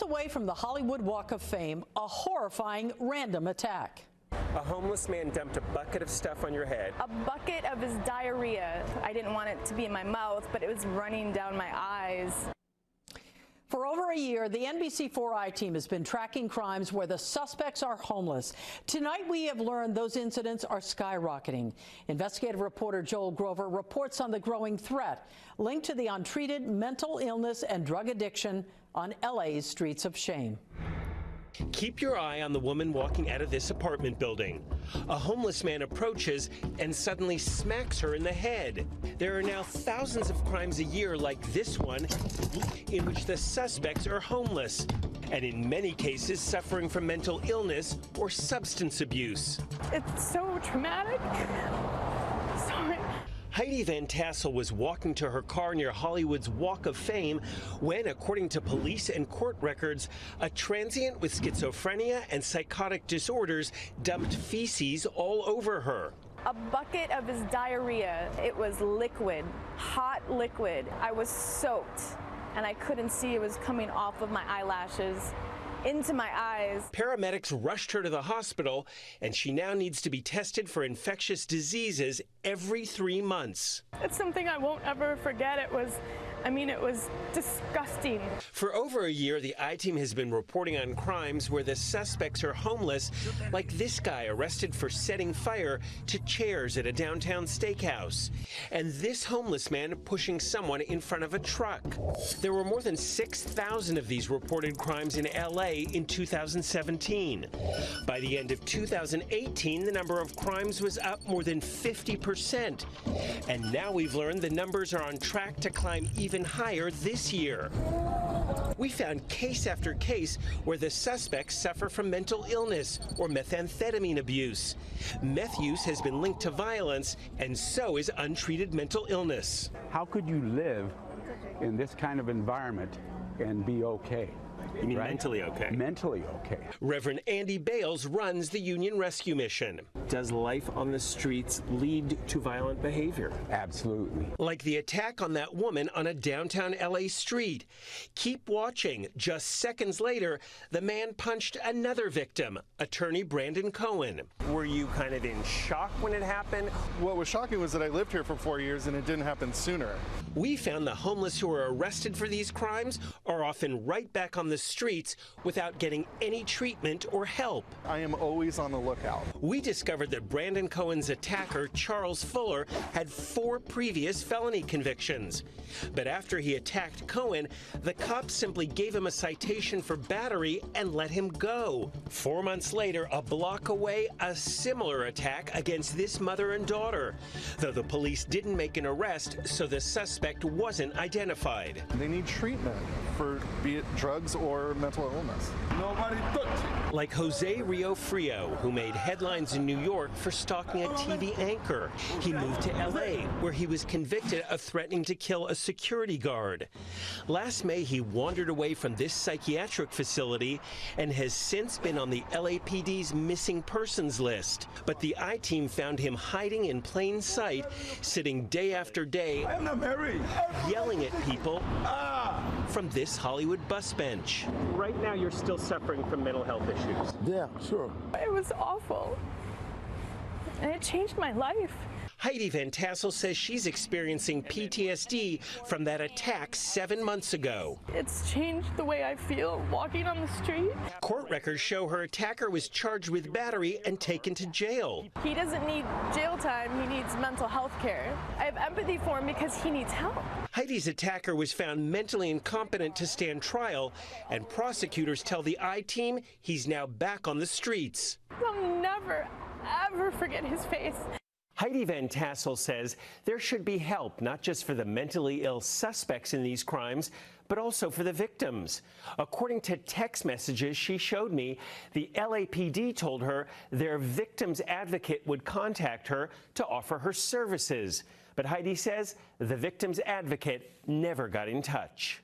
Away from the Hollywood Walk of Fame, a horrifying random attack. A homeless man dumped a bucket of stuff on your head. A bucket of his diarrhea. I didn't want it to be in my mouth, but it was running down my eyes. For over a year, the NBC4i team has been tracking crimes where the suspects are homeless. Tonight, we have learned those incidents are skyrocketing. Investigative reporter Joel Grover reports on the growing threat linked to the untreated mental illness and drug addiction on LA's streets of shame. Keep your eye on the woman walking out of this apartment building. A homeless man approaches and suddenly smacks her in the head. There are now thousands of crimes a year like this one in which the suspects are homeless and in many cases suffering from mental illness or substance abuse. It's so traumatic. Sorry. Heidi Van Tassel was walking to her car near Hollywood's Walk of Fame when, according to police and court records, a transient with schizophrenia and psychotic disorders dumped feces all over her. A bucket of his diarrhea. It was liquid, hot liquid. I was soaked, and I couldn't see it was coming off of my eyelashes into my eyes. Paramedics rushed her to the hospital, and she now needs to be tested for infectious diseases every 3 months. It's something I won't ever forget. It was disgusting. For over a year, the I-Team has been reporting on crimes where the suspects are homeless, like this guy arrested for setting fire to chairs at a downtown steakhouse, and this homeless man pushing someone in front of a truck. There were more than 6,000 of these reported crimes in LA in 2017. By the end of 2018, the number of crimes was up more than 50%. And now we've learned the numbers are on track to climb even higher this year. We found case after case where the suspects suffer from mental illness or methamphetamine abuse. Meth use has been linked to violence, and so is untreated mental illness. How could you live in this kind of environment and be okay? You mean mentally okay? Mentally okay. Reverend Andy Bales runs the Union Rescue Mission. Does life on the streets lead to violent behavior? Absolutely. Like the attack on that woman on a downtown LA street. Keep watching. Just seconds later, the man punched another victim, attorney Brandon Cohen. Were you kind of in shock when it happened? What was shocking was that I lived here for 4 years and it didn't happen sooner. We found the homeless who are arrested for these crimes are often right back on the streets without getting any treatment or help. I am always on the lookout. We discovered that Brandon Cohen's attacker, Charles Fuller, had 4 previous felony convictions. But after he attacked Cohen, the cops simply gave him a citation for battery and let him go. 4 months later, a block away, a similar attack against this mother and daughter. Though the police didn't make an arrest, so the suspect wasn't identified. They need treatment for be it drugs or mental illness. Nobody touched it. Like Jose Rio Frio, who made headlines in New York for stalking a TV anchor. He moved to LA, where he was convicted of threatening to kill a security guard. Last May, he wandered away from this psychiatric facility and has since been on the LAPD's missing persons list. But the I-Team found him hiding in plain sight, sitting day after day, I'm not married. yelling at people from this Hollywood bus bench. Right now, you're still suffering from mental health issues. Yeah, sure. It was awful. And it changed my life. Heidi Van Tassel says she's experiencing PTSD from that attack 7 months ago. It's changed the way I feel walking on the street. Court records show her attacker was charged with battery and taken to jail. He doesn't need jail time, he needs mental health care. I have empathy for him because he needs help. Heidi's attacker was found mentally incompetent to stand trial, and prosecutors tell the I-Team he's now back on the streets. I'll never, ever forget his face. Heidi Van Tassel says there should be help, not just for the mentally ill suspects in these crimes, but also for the victims. According to text messages she showed me, the LAPD told her their victim's advocate would contact her to offer her services. But Heidi says the victim's advocate never got in touch.